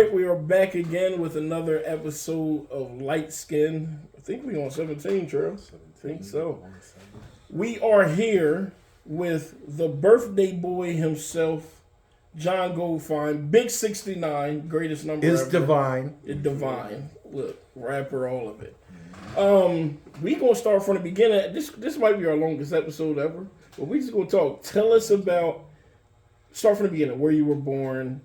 right, we are back again with another episode of Light Skin. I think we're on 17, Trail. I think so. We are here with the birthday boy himself, John Goldfine, Big 69, greatest number Is ever. divine. It's divine. Look, rapper, all of it. We gonna start from the beginning. This might be our longest episode ever, but we just gonna talk. Tell us about. Start from the beginning. Where you were born.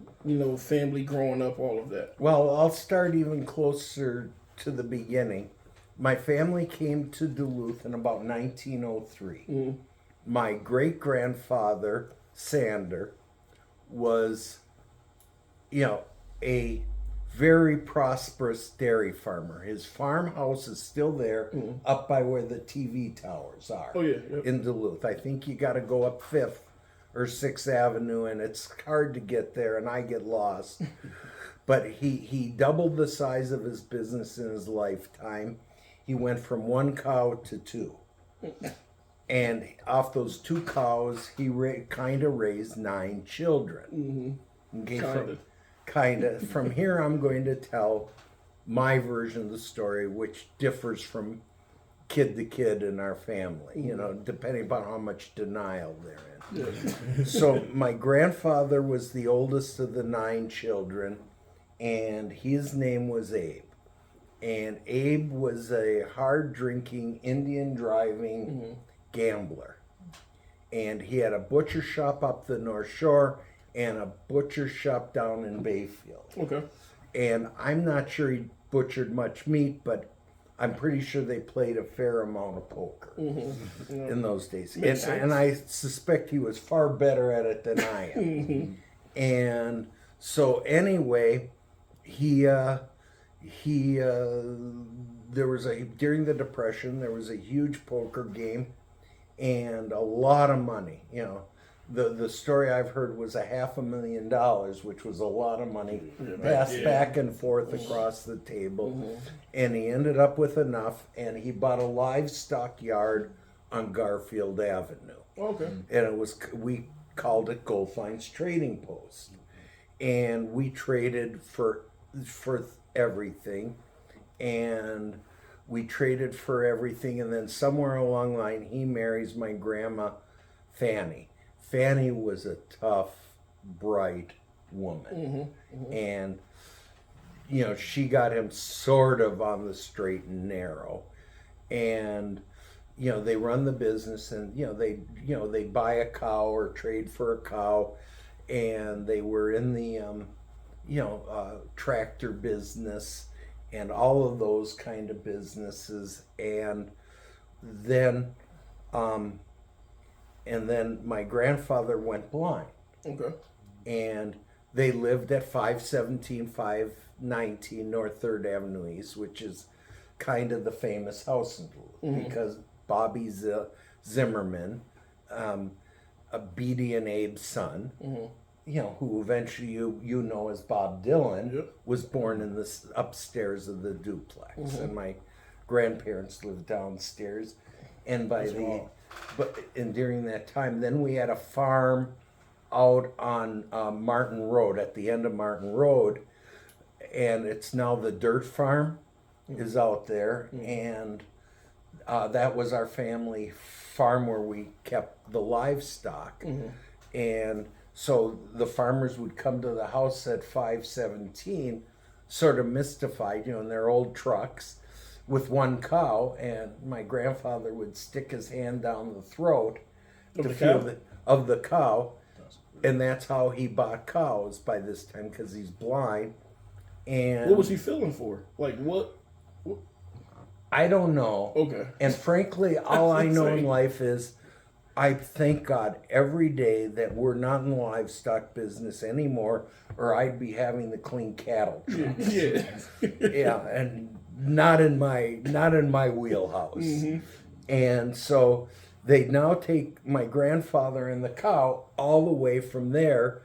Family growing up, all of that. Well, I'll start even closer to the beginning. My family came to Duluth in about 1903. Mm-hmm. My great-grandfather, Sander, was, a very prosperous dairy farmer. His farmhouse is still there, up by where the TV towers are. Oh, yeah. Yep. In Duluth. I think you got to go up 5th or 6th Avenue, and it's hard to get there, and I get lost. But he doubled the size of his business in his lifetime. He went from 1 cow to 2. And off those 2 cows, he kind of raised 9 children. Okay, From here, I'm going to tell my version of the story, which differs from kid to kid in our family, depending upon how much denial they're in. Yeah. So my grandfather was the oldest of the 9 children, and his name was Abe. And Abe was a hard-drinking, Indian-driving gambler. And he had a butcher shop up the North Shore and a butcher shop down in Bayfield. Okay. And I'm not sure he butchered much meat, but I'm pretty sure they played a fair amount of poker in those days. And I suspect he was far better at it than I am. And so anyway, there was during the Depression, there was a huge poker game and a lot of money, The story I've heard was $500,000, which was a lot of money, passed back and forth across the table. And he ended up with enough, and he bought a livestock yard on Garfield Avenue. Okay. And we called it Goldfine's Trading Post. And we traded for everything. And we traded for everything, and then somewhere along the line, he marries my grandma, Fanny. Fanny was a tough, bright woman. And, she got him sort of on the straight and narrow. And, they run the business and, they buy a cow or trade for a cow. And they were in the, tractor business and all of those kind of businesses. And then my grandfather went blind. Okay. And they lived at 517, 519 North 3rd Avenue East, which is kind of the famous house in Duluth, because Bobby Zimmerman, Beatty and Abe's son, who eventually you know as Bob Dylan, was born in this upstairs of the duplex. And my grandparents lived downstairs. And during that time, then we had a farm out on Martin Road, at the end of Martin Road, and it's now the dirt farm is out there, and that was our family farm where we kept the livestock. And so the farmers would come to the house at 517, sort of mystified, in their old trucks, with 1 cow, and my grandfather would stick his hand down the throat of the cow, and that's how he bought cows by this time, because he's blind. And what was he feeling for? Like what? I don't know. Okay. And frankly, all I know in life is I thank God every day that we're not in the livestock business anymore, or I'd be having the clean cattle trucks. Yeah, and not in my wheelhouse. And so they now take my grandfather and the cow all the way from there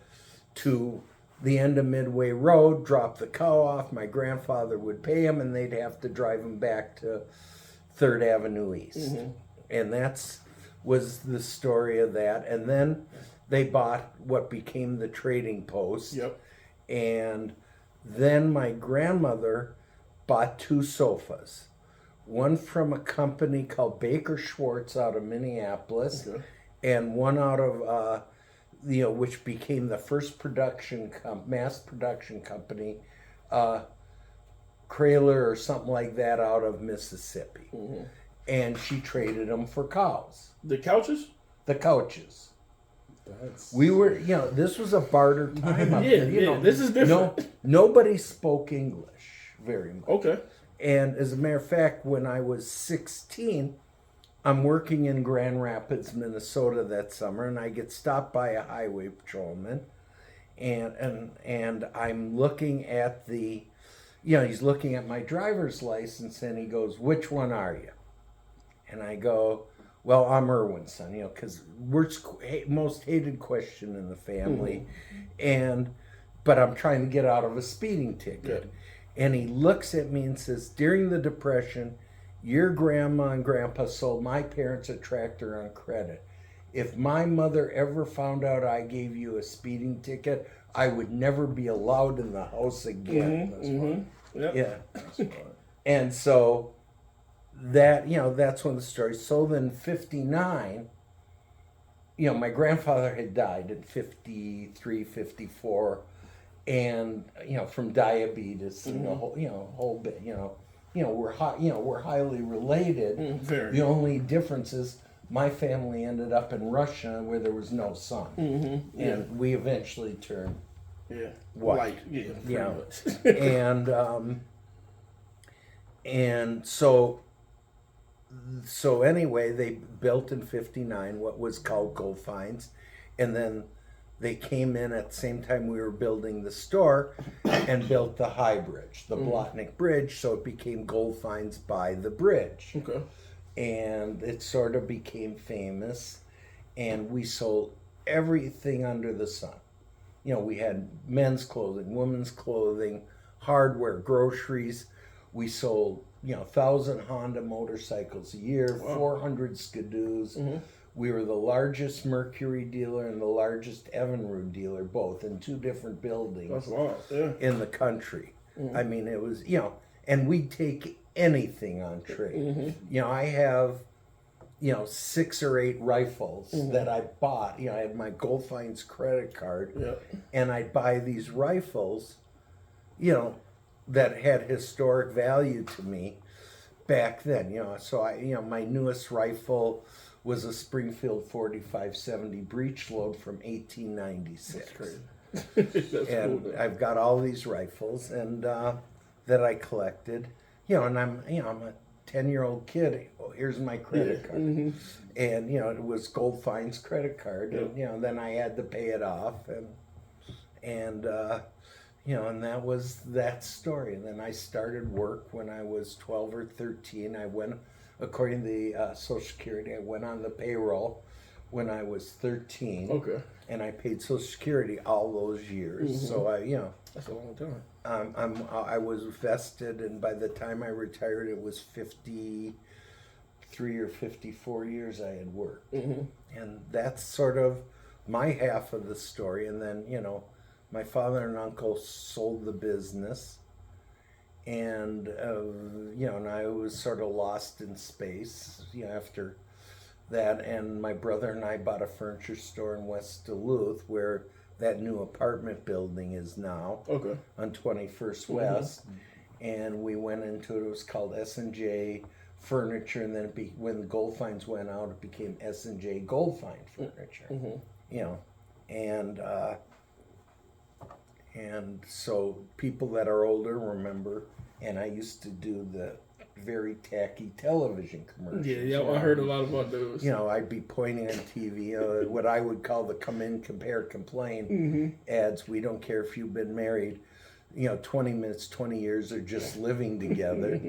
to the end of Midway Road, drop the cow off. My grandfather would pay him, and they'd have to drive him back to 3rd Avenue East. And was the story of that. And then they bought what became the Trading Post. Yep. And Then my grandmother bought 2 sofas. One from a company called Baker Schwartz out of Minneapolis, Okay. and one out of which became the first mass production company, Kraler or something like that, out of Mississippi. Mm-hmm. And she traded them for cows. The couches? The couches. We were, this was a barter time. Up there, This is different. Nobody spoke English very much. Okay. And as a matter of fact, when I was 16, I'm working in Grand Rapids, Minnesota that summer, and I get stopped by a highway patrolman, and I'm looking at he's looking at my driver's license, and he goes, "Which one are you?" And I go, "Well, I'm Irwin's son," because we're most hated question in the family, but I'm trying to get out of a speeding ticket. Yeah. And he looks at me and says, "During the Depression, your grandma and grandpa sold my parents a tractor on credit. If my mother ever found out I gave you a speeding ticket, I would never be allowed in the house again." Yep. Yeah. And so that's one of the stories. So then 59, my grandfather had died at 53, 54, and from diabetes and the whole bit. We're highly related. Very. The only difference is my family ended up in Russia where there was no sun, and we eventually turned white. And so anyway, they built in 59 what was called Goldfines, and then they came in at the same time we were building the store and built the high bridge, the Blotnick Bridge, so it became Goldfines by the bridge. Okay. And it sort of became famous, and we sold everything under the sun. We had men's clothing, women's clothing, hardware, groceries. We sold 1,000 Honda motorcycles a year, 400 Skidoos. We were the largest Mercury dealer and the largest Evinrude dealer, both in 2 different buildings in the country. I mean, it was, and we'd take anything on trade. I have, 6 or 8 rifles that I bought. I had my Goldfines credit card, and I'd buy these rifles, that had historic value to me back then. So my newest rifle was a Springfield 4570 breech load from 1896. That's crazy. That's and cool, I've got all these rifles and that I collected. And I'm a 10-year-old kid. Oh, here's my credit card. And it was Goldfine's credit card, and then I had to pay it off, and that was that story. And then I started work when I was 12 or 13. I went, according to the Social Security, I went on the payroll when I was 13. Okay. And I paid Social Security all those years. So that's a long time. I was vested, and by the time I retired, it was 53 or 54 years I had worked. And that's sort of my half of the story. And then, my father and uncle sold the business, and and I was sort of lost in space, after that. And my brother and I bought a furniture store in West Duluth, where that new apartment building is now. Okay. On 21st West, and we went into it. It was called S&J Furniture, and then when the Goldfines went out, it became S&J Goldfine Furniture. And so people that are older remember, and I used to do the very tacky television commercials. Yeah, I heard a lot about those. I'd be pointing on TV, what I would call the come in, compare, complain ads. We don't care if you've been married, 20 minutes, 20 years, or just living together.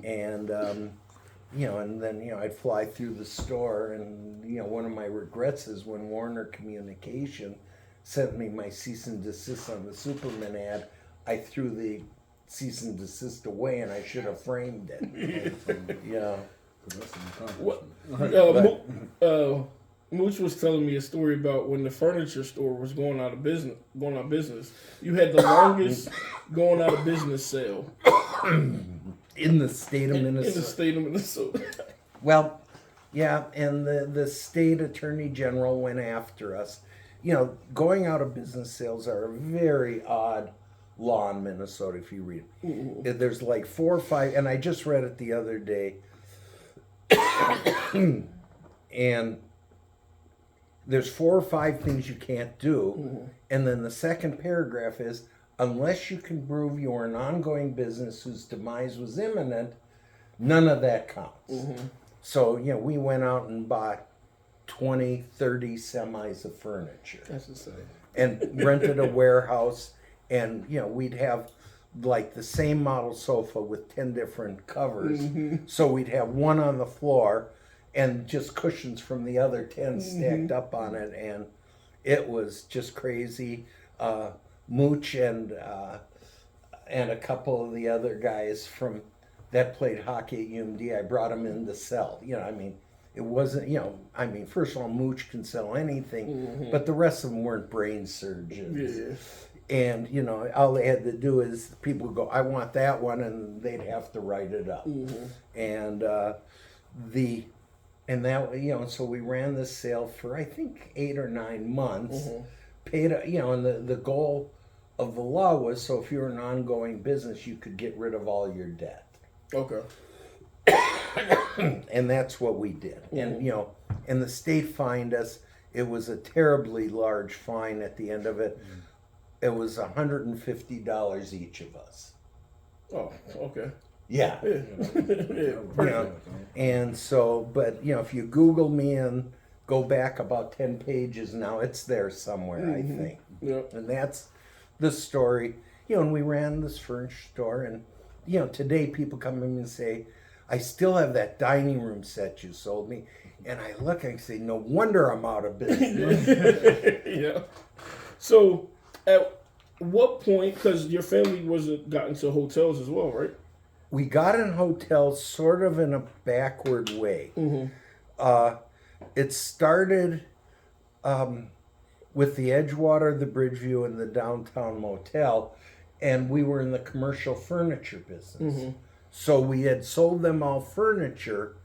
And, and then, I'd fly through the store, and, one of my regrets is when Warner Communication sent me my cease and desist on the Superman ad, I threw the cease and desist away, and I should have framed it. Mooch was telling me a story about when the furniture store was going out of business. You had the longest going out of business sale in the state of Minnesota. In the state of Minnesota. Well, yeah, and the state attorney general went after us. You know, going out of business sales are a very odd law in Minnesota if you read it. Mm-hmm. There's like 4 or 5, and I just read it the other day. And there's 4 or 5 things you can't do. Mm-hmm. And then the second paragraph is, unless you can prove you're an ongoing business whose demise was imminent, none of that counts. Mm-hmm. So, you know, we went out and bought 20, 30 semis of furniture. That's insane. And rented a warehouse. And, you know, we'd have like the same model sofa with 10 different covers. Mm-hmm. So we'd have one on the floor and just cushions from the other 10 stacked up on it. And it was just crazy. Mooch and a couple of the other guys from that played hockey at UMD, I brought them in to sell. You know, I mean, it wasn't, you know, I mean, first of all, Mooch can sell anything, but the rest of them weren't brain surgeons. Yeah. And, you know, all they had to do is people would go, I want that one, and they'd have to write it up. And that, you know, so we ran this sale for, I think, 8 or 9 months, paid, you know, and the goal of the law was, so if you're an ongoing business, you could get rid of all your debt. Okay. And that's what we did. And, you know, and the state fined us. It was a terribly large fine at the end of it. It was $150 each of us. Oh, okay. Yeah. Yeah. Yeah, You know, and so, but, you know, if you Google me and go back about 10 pages now, it's there somewhere, I think. Yep. And that's the story. You know, and we ran this furniture store, and, you know, today people come in and say, I still have that dining room set you sold me. And I look and I say, no wonder I'm out of business. Yeah. So, at what point, because your family wasn't got into hotels as well, right? We got in hotels sort of in a backward way. It started with the Edgewater, the Bridgeview, and the Downtown Motel, and we were in the commercial furniture business. So we had sold them all furniture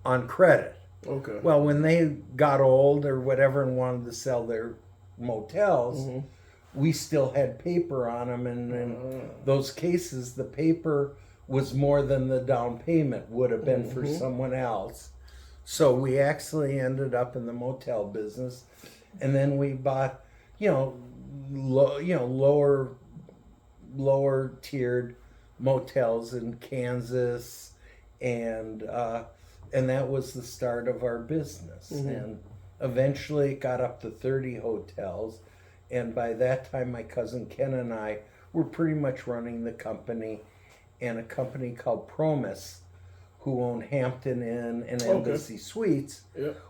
on credit. Okay. Well, when they got old or whatever and wanted to sell their motels, we still had paper on them, and in those cases, the paper was more than the down payment would have been for someone else. So we actually ended up in the motel business, and then we bought, you know, lower tiered motels in Kansas, and that was the start of our business. And eventually it got up to 30 hotels, and by that time my cousin Ken and I were pretty much running the company, and a company called Promise, who owned Hampton Inn and Embassy Suites,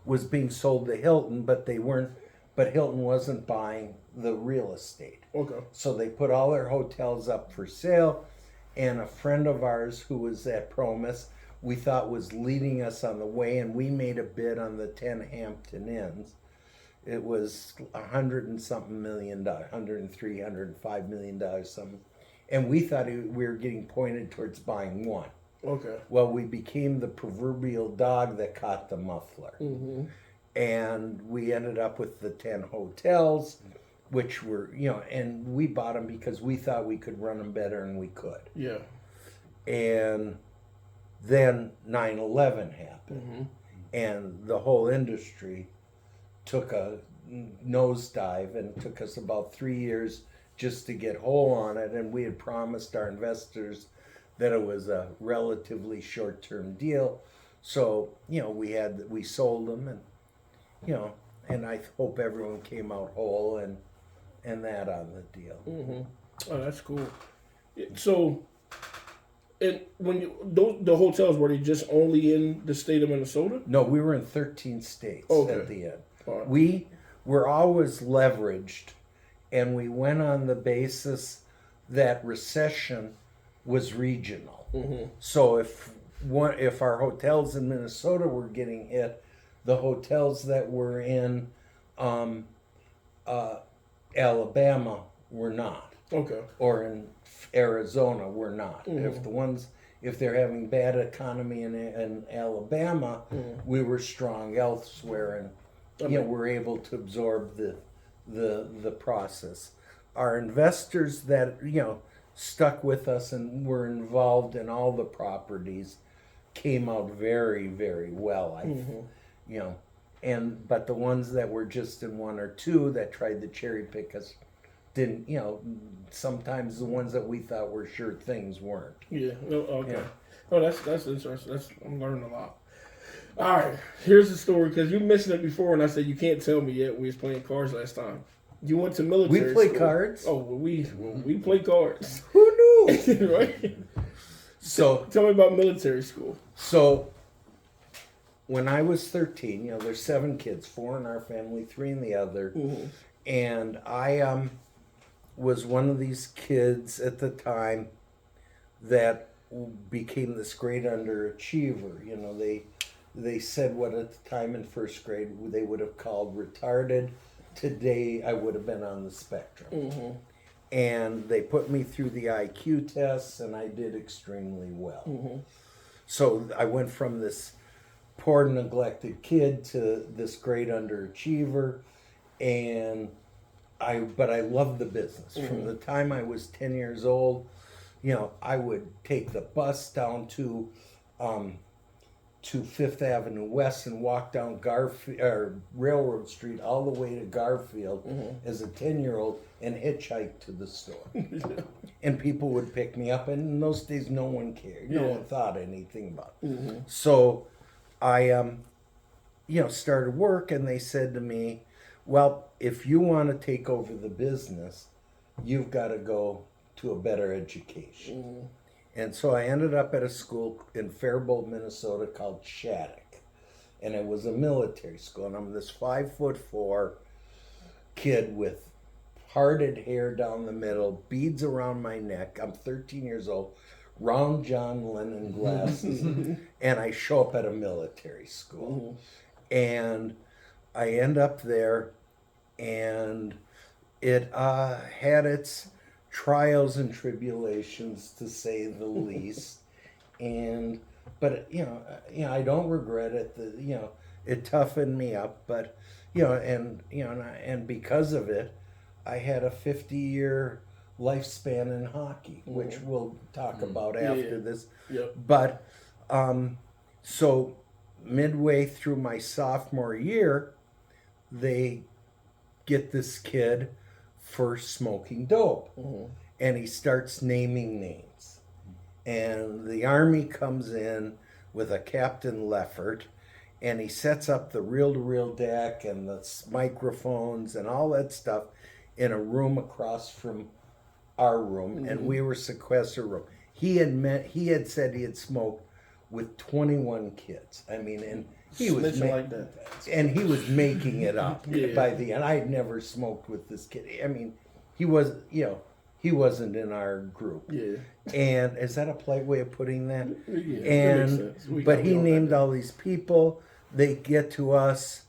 was being sold to Hilton, but Hilton wasn't buying the real estate. Okay. So they put all their hotels up for sale, and a friend of ours who was at Promise, we thought was leading us on the way, and we made a bid on the 10 Hampton Inns. It was $100 and something million, $103, $105 million something. And we thought we were getting pointed towards buying one. Okay. Well, we became the proverbial dog that caught the muffler. And we ended up with the 10 hotels, which were, you know, and we bought them because we thought we could run them better, and we could. Yeah. And then 9/11 happened, and the whole industry took a nosedive, and it took us about 3 years just to get whole on it. And we had promised our investors that it was a relatively short-term deal. So, you know, we sold them, and, you know, and I hope everyone came out whole and that on the deal. Oh, that's cool. So, and when the hotels, were they just only in the state of Minnesota? No, we were in 13 states at the end. Right. We were always leveraged, and we went on the basis that recession was regional. So if our hotels in Minnesota were getting hit, The hotels that were in Alabama were not. Okay. Or in Arizona were not. If they're having bad economy in Alabama, we were strong elsewhere, and we're able to absorb the process. Our investors that stuck with us and were involved in all the properties came out very, very well. But the ones that were just in one or two that tried to cherry pick us didn't. Sometimes the ones that we thought were sure things weren't. Yeah. Okay. Yeah. Oh, that's interesting. I'm learning a lot. All right. Here's the story, because you mentioned it before, and I said you can't tell me yet. We was playing cards last time. You went to military. We play school. cards. Oh, we play cards. Who knew? Right. So tell me about military school. So when I was 13, there's 7 kids, 4 in our family, 3 in the other, and I was one of these kids at the time that became this great underachiever. They said what at the time in first grade they would have called retarded. Today I would have been on the spectrum. And they put me through the IQ tests, and I did extremely well. So I went from this poor, neglected kid to this great underachiever, but I loved the business. From the time I was 10 years old, I would take the bus down to Fifth Avenue West and walk down Railroad Street all the way to Garfield as a 10-year-old and hitchhike to the store. And people would pick me up, and in those days no one cared. No one thought anything about it. So I started work, and they said to me, well, if you want to take over the business, you've got to go to a better education. And so I ended up at a school in Faribault, Minnesota called Shattuck. And it was a military school. And I'm this 5'4" kid with parted hair down the middle, beads around my neck. I'm 13 years old, round John Lennon glasses. And I show up at a military school. And I end up there, and it had its trials and tribulations, to say the least, but I don't regret it. It toughened me up, but and because of it, I had a 50-year lifespan in hockey, which we'll talk about after this. But so midway through my sophomore year, they get this kid for smoking dope. And he starts naming names. And the Army comes in with a Captain Leffert, and he sets up the reel-to-reel deck and the microphones and all that stuff in a room across from our room, and we were sequestered room. He had said he had smoked with 21 kids. I mean, and he was like that. And he was making it up by the end. I had never smoked with this kid. I mean, he wasn't in our group. And is that a polite way of putting that? But he named all these people. They get to us,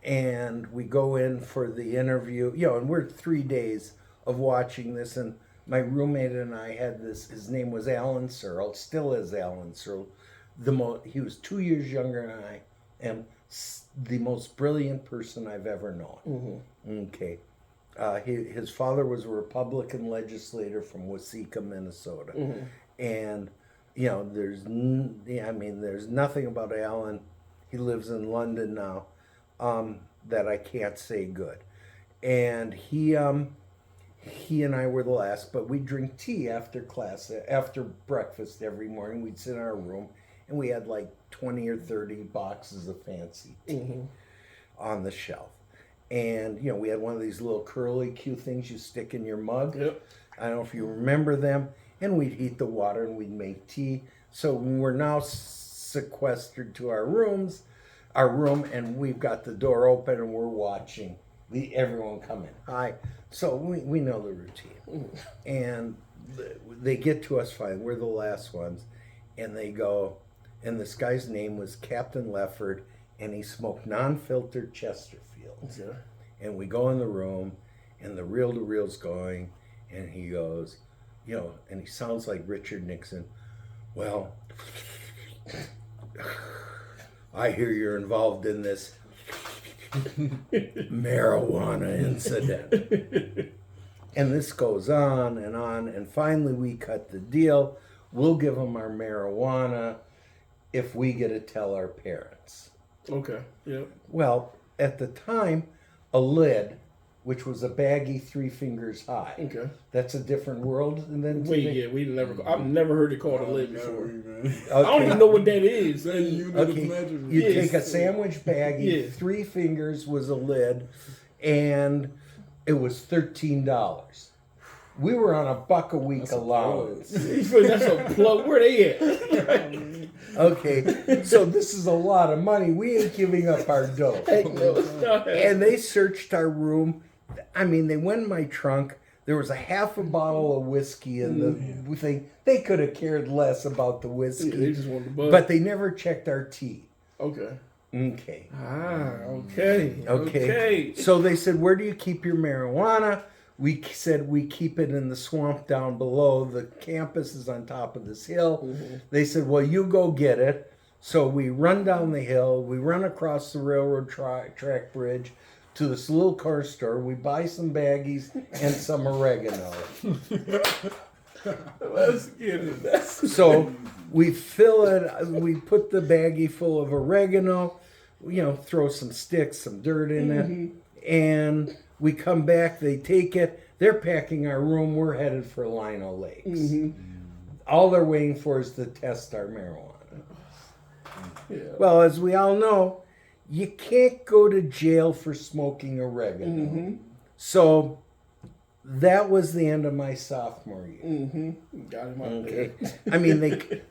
and we go in for the interview. And we're 3 days of watching this, and my roommate and I had this. His name was Alan Searle, still is Alan Searle. He was 2 years younger than I am. The most brilliant person I've ever known. Okay. His father was a Republican legislator from Waseca, Minnesota. And, there's nothing about Alan. He lives in London now, that I can't say good. And he and I were the last, but we'd drink tea after class, after breakfast every morning. We'd sit in our room, and we had like 20 or 30 boxes of fancy tea on the shelf. And, we had one of these little curly Q things you stick in your mug. I don't know if you remember them. And we'd heat the water, and we'd make tea. So we're now sequestered to our room, and we've got the door open, and we're watching everyone come in. Hi. So we know the routine. And they get to us fine. We're the last ones. And they go, and this guy's name was Captain Leffert, and he smoked non-filtered Chesterfields. Okay. And we go in the room, and the reel-to-reel's going, and he goes, and he sounds like Richard Nixon. Well, I hear you're involved in this marijuana incident. And this goes on, and finally we cut the deal. We'll give them our marijuana if we get to tell our parents. Okay, yeah. Well, at the time, a lid, which was a baggie 3 fingers high. Okay. That's a different world. And then I've never heard it called a lid before. Okay. I don't even know what that is. You take a sandwich baggie, 3 fingers was a lid, and it was $13. We were on $1 a week allowance. That's a plug. Where they at? Okay, so this is a lot of money. We ain't giving up our dough. Heck no. And they searched our room. I mean, they went in my trunk. There was a half a bottle of whiskey in the thing. They could have cared less about the whiskey. Yeah, they just wanted the buzz. But they never checked our tea. Okay. Okay. Okay. So they said, where do you keep your marijuana? We said we keep it in the swamp down below. The campus is on top of this hill. Mm-hmm. They said, well, you go get it. So we run down the hill. We run across the railroad track bridge to this little car store. We buy some baggies and some oregano. Let's get it. So we fill it. We put the baggie full of oregano. Throw some sticks, some dirt in it, and we come back. They take it. They're packing our room. We're headed for Lino Lakes. Mm-hmm. All they're waiting for is to test our marijuana. Yeah. Well, as we all know, you can't go to jail for smoking oregano. Mm-hmm. So that was the end of my sophomore year. Mm-hmm. Got him out there. I mean,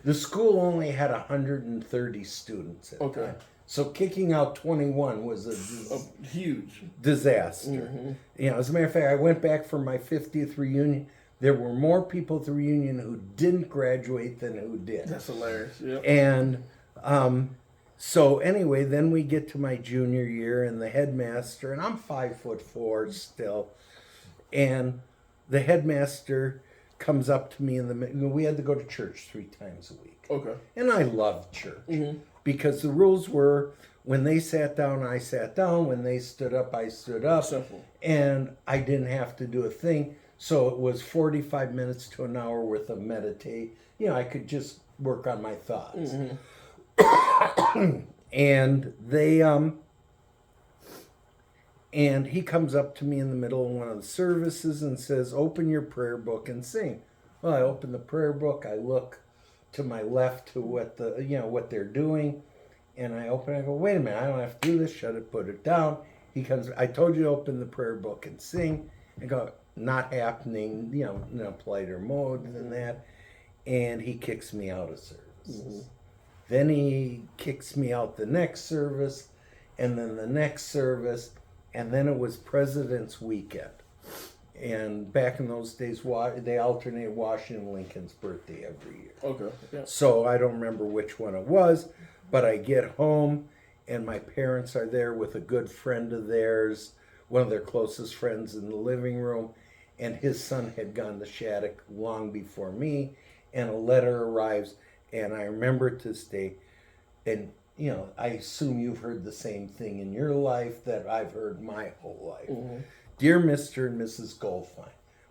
the school only had 130 students at the time. So kicking out 21 was a huge disaster. Mm-hmm. As a matter of fact, I went back for my 50th reunion. There were more people at the reunion who didn't graduate than who did. That's hilarious. Yep. And so anyway, then we get to my junior year, and the headmaster, and I'm 5'4" still, and the headmaster comes up to me in the middle. We had to go to church 3 times a week. Okay. And I loved church because the rules were when they sat down, I sat down. When they stood up, I stood up. Simple. And I didn't have to do a thing. So it was 45 minutes to an hour worth of meditate. I could just work on my thoughts. And they and he comes up to me in the middle of one of the services and says, open your prayer book and sing. Well, I open the prayer book, I look to my left to what what they're doing, and I open, I go, wait a minute, I don't have to do this, shut it, put it down. He comes, I told you to open the prayer book and sing. I go, not happening, in a politer mode than that. And he kicks me out of services. Then he kicks me out the next service, and then the next service, and then it was President's Weekend. And back in those days, they alternated Washington Lincoln's birthday every year. Okay. Yeah. So I don't remember which one it was, but I get home, and my parents are there with a good friend of theirs, one of their closest friends in the living room, and his son had gone to Shattuck long before me, and a letter arrives. And I remember to this day, and I assume you've heard the same thing in your life that I've heard my whole life. Mm-hmm. Dear Mr. and Mrs. Goldfine,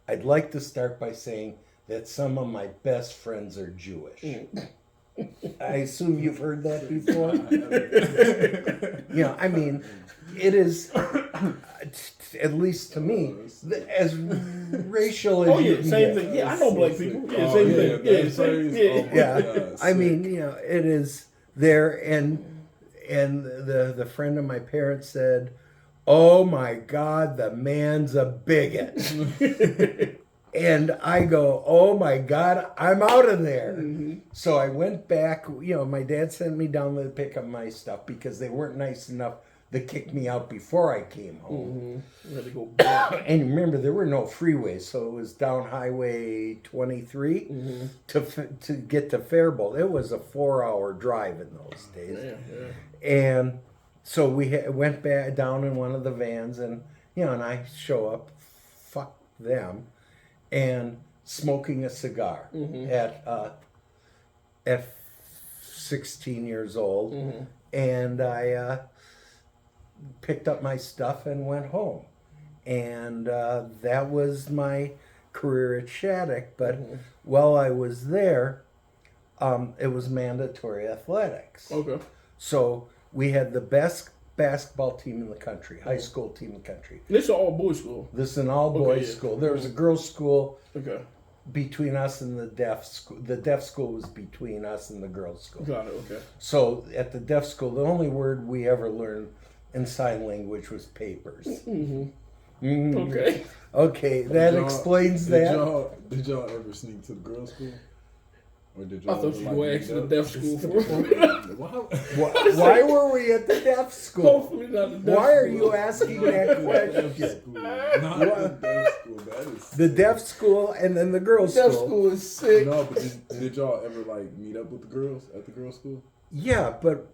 I'd like to start by saying that some of my best friends are Jewish. I assume you've heard that before? I mean, it is, at least to me, as racial as you can same get. thing. Yeah, I know black people. Yeah, same thing. Yeah, same thing. Yeah, I mean, it is there, and the friend of my parents said, oh my God, the man's a bigot. And I go, oh my God, I'm out of there. Mm-hmm. So I went back. My dad sent me down to pick up my stuff because they weren't nice enough to kick me out before I came home. Mm-hmm. Had to go back. And remember, there were no freeways, so it was down Highway 23 to get to Faribault. It was a 4-hour drive in those days. Yeah. so we went back down in one of the vans, and and I show up, fuck them, and smoking a cigar at 16 years old, and I picked up my stuff and went home, and that was my career at Shattuck. But while I was there, it was mandatory athletics. Okay. So we had the best basketball team in the country, high school team in the country. This is an all boys school. This is an all boys school. There was a girls' school between us and the deaf school. The deaf school was between us and the girls' school. Got it. Okay. So at the deaf school, the only word we ever learned in sign language was papers. Okay. Okay, that explains that. Did y'all ever sneak to the girls' school? Or did I y'all thought you were actually the deaf school for Why were we at the deaf school? Hopefully not the deaf Why are school. you asking that question? Not the deaf school. That is The deaf school and then the girls' Deaf school. school is sick. No, but did y'all ever meet up with the girls at the girls' school? Yeah, but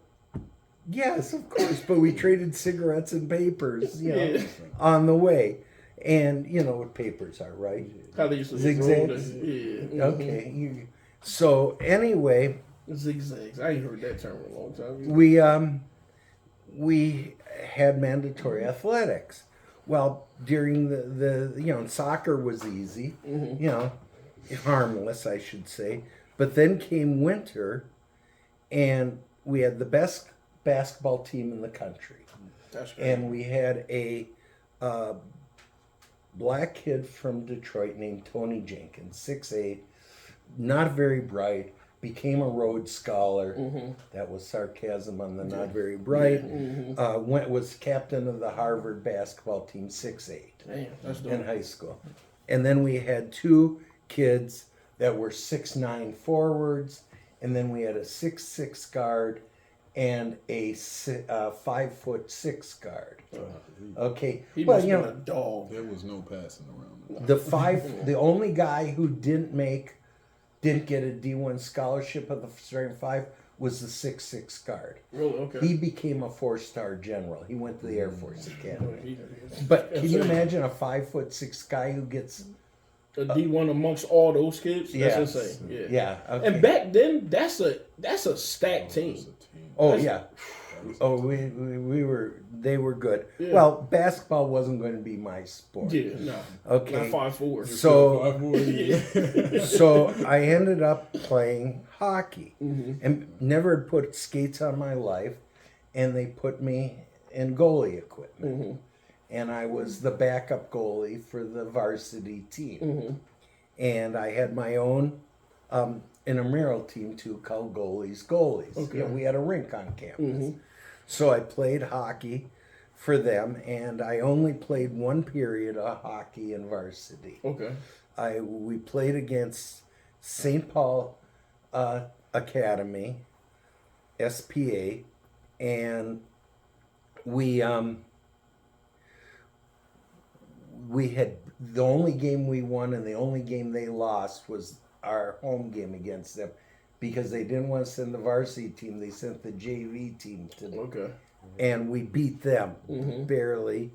yes, of course. But we traded cigarettes and papers, on the way. And you know what papers are, right? How they used to Zigzags? Yeah. Okay. So anyway, Zigzags. I ain't heard that term in a long time. we had mandatory athletics. Well, during the soccer was easy, harmless, I should say. But then came winter, and we had the best basketball team in the country. That's great. And we had a black kid from Detroit named Tony Jenkins, 6'8", not very bright, became a Rhodes Scholar. That was sarcasm on the not very bright. Was captain of the Harvard basketball team, 6'8", Damn, that's dope. in high school. And then we had two kids that were 6'9" forwards, and then we had a 6'6" guard and a 5'6" guard. Okay, He well, must have been a dog. There was no passing around. the only guy who didn't get a D1 scholarship of the starting five was the 6'6" guard. Really? Okay. He became a 4-star general. He went to the Air Force Academy. He- But can you imagine a 5'6" guy who gets a D1 amongst all those kids? That's Yes. insane. Yeah. Yeah. Okay. And back then, that's a stacked team. Oh yeah. Oh, they were good. Yeah. Well, basketball wasn't going to be my sport. Yeah, no. Okay. Not 5'4". So Yeah. so I ended up playing hockey, and never had put skates on my life, and they put me in goalie equipment, and I was the backup goalie for the varsity team, and I had my own intramural team too, called Goalies. Okay. We had a rink on campus, so I played hockey for them, and I only played one period of hockey in varsity. Okay. We played against St. Paul Academy, SPA, and we had the only game we won and the only game they lost was our home game against them, because they didn't want to send the varsity team. They sent the JV team to them. Okay. And we beat them barely.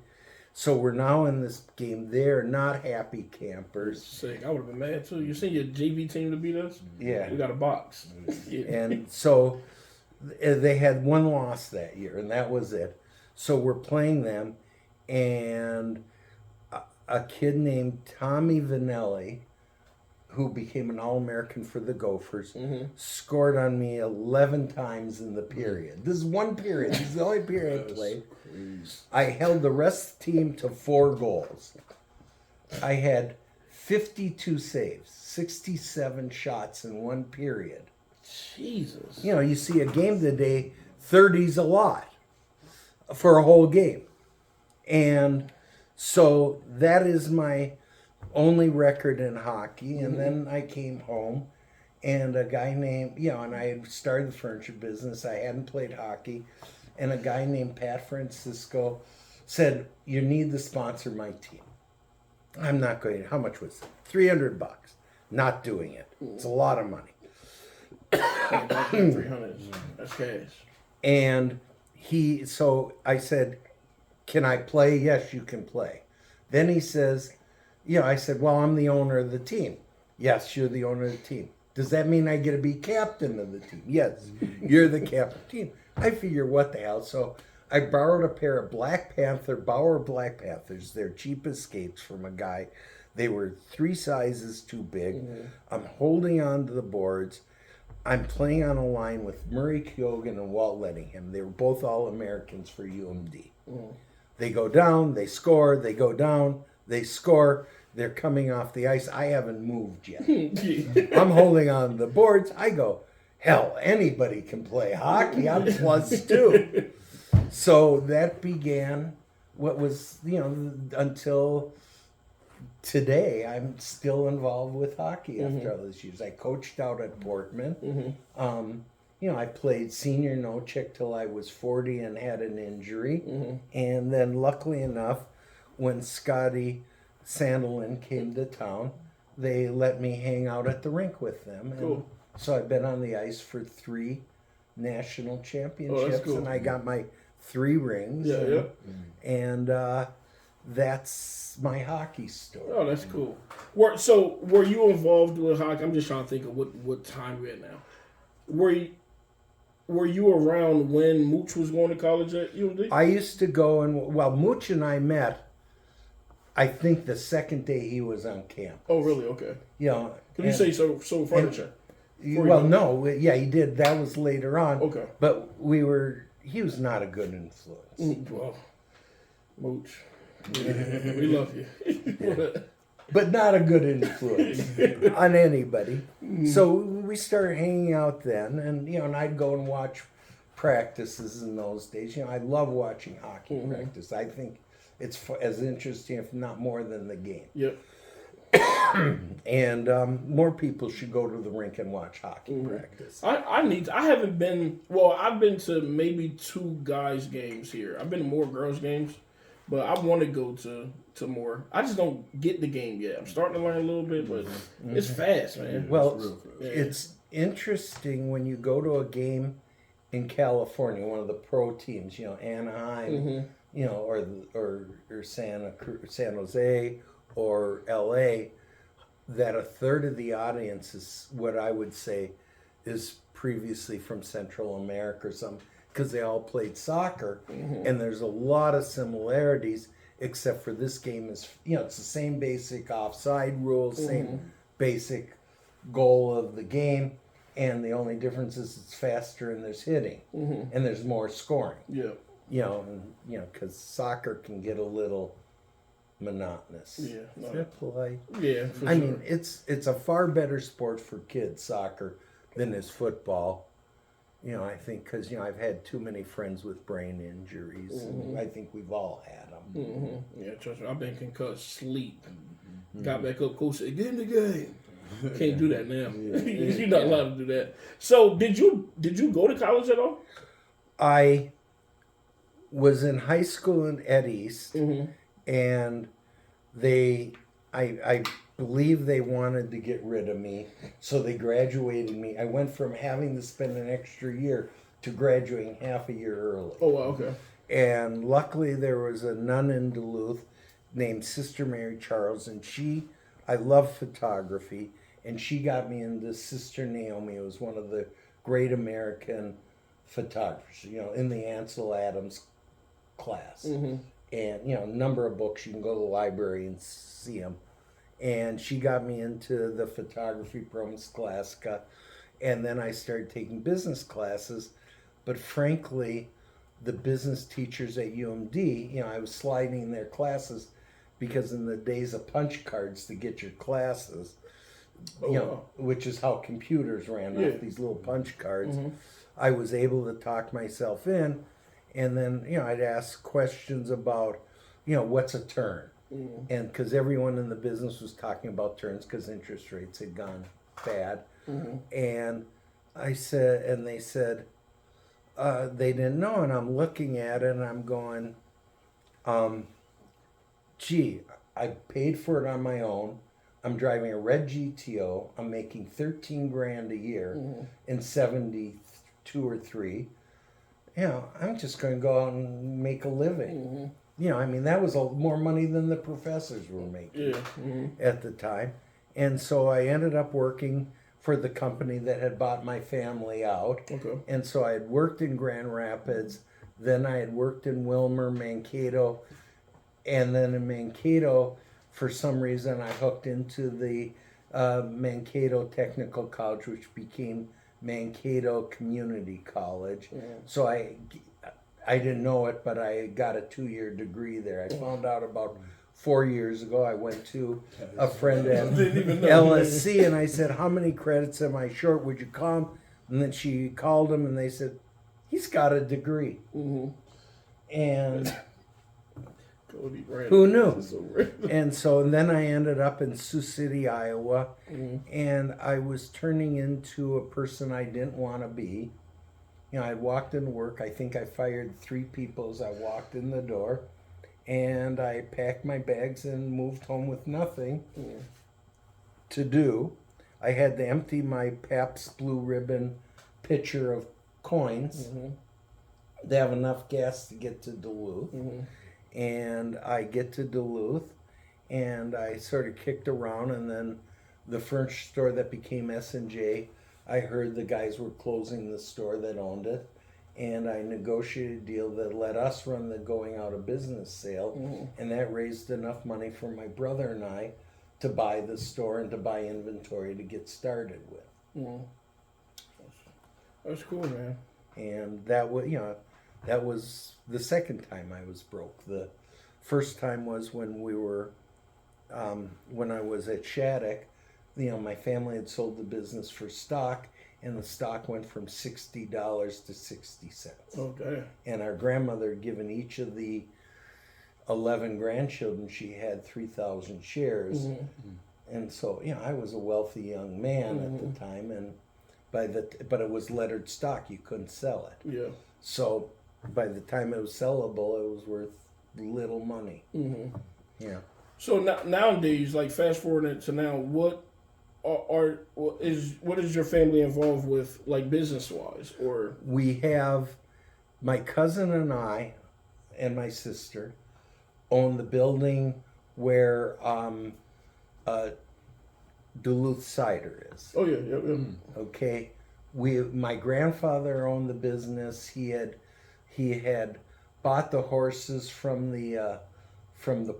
So we're now in this game. They're not happy campers. Sick. I would have been mad too. You seen your JV team to beat us? Yeah. We got a box. Yeah. And so they had one loss that year, and that was it. So we're playing them, and a kid named Tommy Vanelli, who became an All-American for the Gophers, scored on me 11 times in the period. This is one period. This is the only period I played. I held the rest of the team to 4 goals. I had 52 saves, 67 shots in one period. Jesus. You know, you see a game today, 30's a lot for a whole game. And so that is my only record in hockey. And then I came home, and a guy named, and I had started the furniture business. I hadn't played hockey. And a guy named Pat Francisco said, "You need to sponsor my team." I'm not going to. How much was it? $300. Not doing it. It's a lot of money. 300. That's cash. And So I said, can I play? Yes, you can play. Then he says, I said, well, I'm the owner of the team. Yes, you're the owner of the team. Does that mean I get to be captain of the team? Yes, you're the captain of the team. I figure, what the hell? So I borrowed a pair of Bauer Black Panthers. They're cheap escapes from a guy. They were 3 sizes too big. Mm-hmm. I'm holding on to the boards. I'm playing on a line with Murray Keoghan and Walt Lettingham. They were both All-Americans for UMD. Mm. They go down, they score, they go down, they score. They're coming off the ice. I haven't moved yet. I'm holding on to the boards. I go, hell, anybody can play hockey. I'm +2. So that began what was, until today. I'm still involved with hockey after all these years. I coached out at Portman. Mm-hmm. I played senior no-check till I was 40 and had an injury. Mm-hmm. And then luckily enough, when Scotty Sandelin came to town, they let me hang out at the rink with them. And cool. So I've been on the ice for 3 national championships, cool. And I got my 3 rings. Yeah, and that's my hockey story. Oh, that's cool. So were you involved with hockey? I'm just trying to think of what time we're at now. Were you around when Mooch was going to college at UMD? I used to go Mooch and I met, I think the second day he was on campus. Oh, really? Okay. Can you say so furniture? He did. That was later on. Okay. But he was not a good influence. Well, Mooch, we love you. Yeah. But not a good influence on anybody. So we started hanging out then, and I'd go and watch practices in those days. I love watching hockey practice. I think it's as interesting, if not more, than the game. Yep. And more people should go to the rink and watch hockey practice. I've been to maybe 2 guys' games here. I've been to more girls' games, but I want to go to more. I just don't get the game yet. I'm starting to learn a little bit, but it's fast, man. Well, it's interesting when you go to a game in California, one of the pro teams, Anaheim, or San Jose or LA, that a third of the audience is what I would say is previously from Central America or something, because they all played soccer, and there's a lot of similarities, except for this game is, it's the same basic offside rules, same basic goal of the game, and the only difference is it's faster and there's hitting, and there's more scoring. Yeah. Because soccer can get a little monotonous. Yeah. Is that polite? Yeah. I mean, it's a far better sport for kids, soccer, than is football. I think because, I've had too many friends with brain injuries, and I think we've all had them. Yeah, trust me, I've been concussed, sleep, got back up, coach said, get in the game. Can't do that now. You're not allowed to do that. So did you go to college at all? I was in high school at East, and I believe they wanted to get rid of me, so they graduated me. I went from having to spend an extra year to graduating half a year early. Oh, wow, okay. And luckily there was a nun in Duluth named Sister Mary Charles, and I love photography, and she got me into Sister Naomi, who was one of the great American photographers, in the Ansel Adams class. And, a number of books, you can go to the library and see them. And she got me into the photography program Scholastica, and then I started taking business classes. But frankly, the business teachers at UMD, I was sliding their classes because in the days of punch cards to get your classes, which is how computers ran off these little punch cards, I was able to talk myself in, and then, I'd ask questions about, what's a turn? And because everyone in the business was talking about turns because interest rates had gone bad. And they said, they didn't know. And I'm looking at it and I'm going, gee, I paid for it on my own. I'm driving a red GTO. I'm making $13,000 a year in 72 or 3. I'm just going to go out and make a living. I mean, that was more money than the professors were making at the time. And so I ended up working for the company that had bought my family out. Okay. And so I had worked in Grand Rapids, then I had worked in Wilmer, Mankato, and then in Mankato, for some reason, I hooked into the Mankato Technical College, which became Mankato Community College. So I didn't know it, but I got a 2-year degree there. I found out about 4 years ago. I went to a friend at LSC and I said, "How many credits am I short? Would you come?" And then she called him and they said, "He's got a degree." And who knew? And then I ended up in Sioux City, Iowa, and I was turning into a person I didn't want to be. I walked into work. I think I fired 3 people as I walked in the door, and I packed my bags and moved home with nothing to do. I had to empty my Pabst Blue Ribbon pitcher of coins to have enough gas to get to Duluth. And I get to Duluth, and I sort of kicked around, and then the furniture store that became S&J, I heard the guys were closing the store that owned it, and I negotiated a deal that let us run the going out of business sale, and that raised enough money for my brother and I to buy the store and to buy inventory to get started with. That's cool, man. And that was the second time I was broke. The first time was when when I was at Shattuck. My family had sold the business for stock, and the stock went from $60 to 60 cents. Okay. And our grandmother had given each of the 11 grandchildren, she had 3,000 shares. And so, I was a wealthy young man at the time, and but it was lettered stock, you couldn't sell it. Yeah. So by the time it was sellable, it was worth little money. Yeah. So nowadays, like fast forwarding it to now, what is your family involved with, like business wise, or? We have my cousin and I and my sister own the building where Duluth Cider is. Oh yeah. Okay. My grandfather owned the business. He had bought the horses from the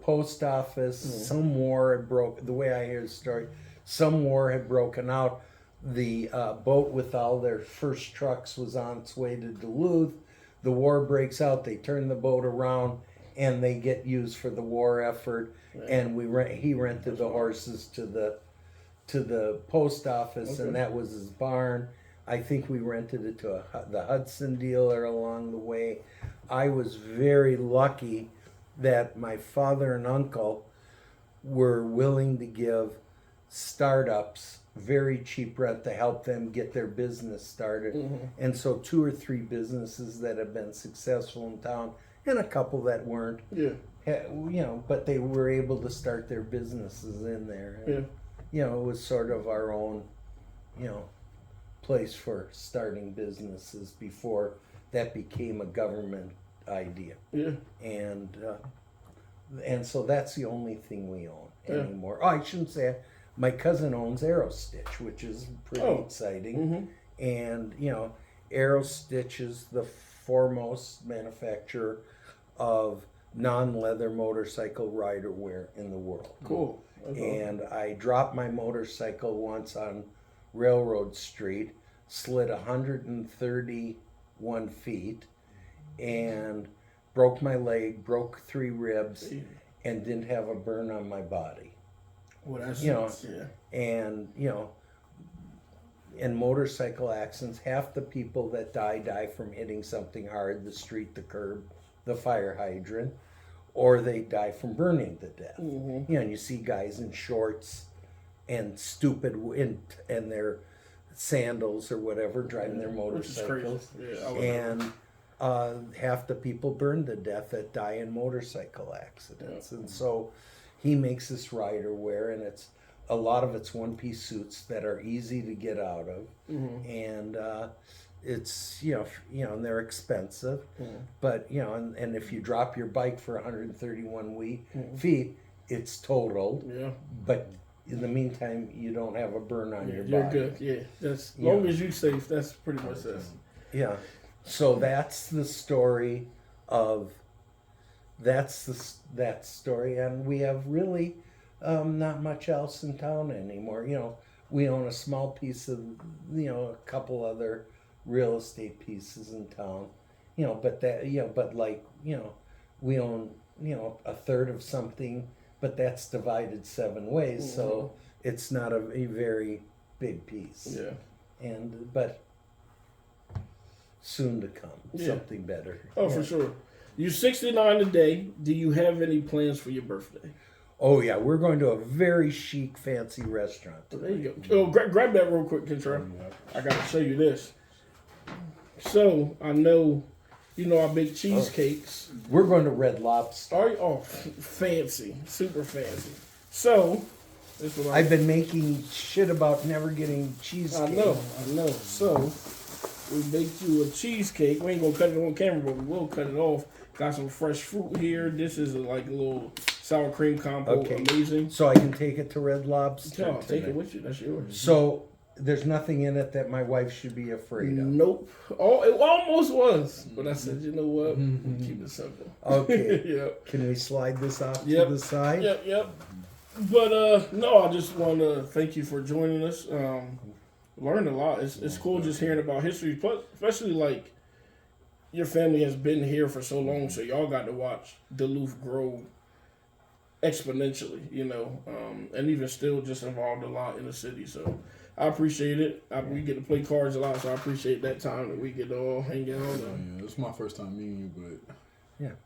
post office. Some war had broke. The way I hear the story, some war had broken out. The boat with all their first trucks was on its way to Duluth. The war breaks out. They turn the boat around, and they get used for the war effort. And he rented the horses to the post office, and that was his barn. I think we rented it to the Hudson dealer along the way. I was very lucky that my father and uncle were willing to give startups very cheap rent to help them get their business started. And so 2 or 3 businesses that have been successful in town, and a couple that weren't, but they were able to start their businesses in there. And, it was sort of our own, place for starting businesses before that became a government idea. And so that's the only thing we own anymore. Oh, I shouldn't say it. My cousin owns Aerostitch, which is pretty exciting. And Aerostitch is the foremost manufacturer of non-leather motorcycle rider wear in the world. Cool. And I dropped my motorcycle once on Railroad Street, slid 131 feet, and broke my leg, broke 3 ribs, and didn't have a burn on my body. Well, that's and in motorcycle accidents, half the people that die from hitting something hard, the street, the curb, the fire hydrant, or they die from burning to death. And you see guys in shorts and stupid and their sandals or whatever driving their motorcycles. And half the people burn to death that die in motorcycle accidents. And so he makes this rider wear, and a lot of it's one-piece suits that are easy to get out of. And it's and they're expensive, but and if you drop your bike for 131 feet, it's totaled. Yeah. But in the meantime, you don't have a burn on your You're body. good. Yeah. That's long as you're safe. That's pretty much it. Yeah. So that's the story of that story, and we have really not much else in town anymore. We own a small piece of a couple other real estate pieces in town. But we own a third of something, but that's divided 7 ways, so it's not a very big piece. Yeah. But soon to come, something better. Oh, for sure. You're 69 today. Do you have any plans for your birthday? Oh yeah, we're going to a very chic, fancy restaurant. There you go. Oh, grab that real quick, Kentra. I got to show you this. So I know, I bake cheesecakes. We're going to Red Lobster. Fancy, super fancy. So this is what I've been making shit about never getting cheesecake. I know. So we baked you a cheesecake. We ain't gonna cut it on camera, but we will cut it off. Got some fresh fruit here. This is like a little sour cream combo. Okay. Amazing. So I can take it to Red Lobster. No, take it with you. That's yours. So there's nothing in it that my wife should be afraid of. Nope. Oh, it almost was, but I said, you know what? Keep it simple. Okay. Yep. Can we slide this off to the side? Yep. But no, I just want to thank you for joining us. Learned a lot. It's cool just hearing about history, especially like your family has been here for so long, so y'all got to watch Duluth grow exponentially, and even still just involved a lot in the city. So I appreciate it. We get to play cards a lot, so I appreciate that time that we get to all hang out. Yeah, it's my first time meeting you, but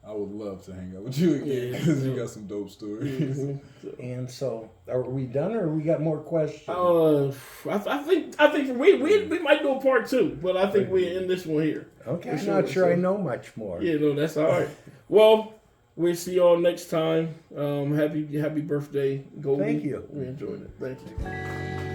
I would love to hang out with you again because you got some dope stories. And so, are we done, or we got more questions? I think we might do a part 2, but I think we're in this one here. Okay, I'm not sure I know much more. Yeah, no, that's all right. Well, we'll see y'all next time. Happy birthday, Goldie. Thank you. We enjoyed it. Thank you.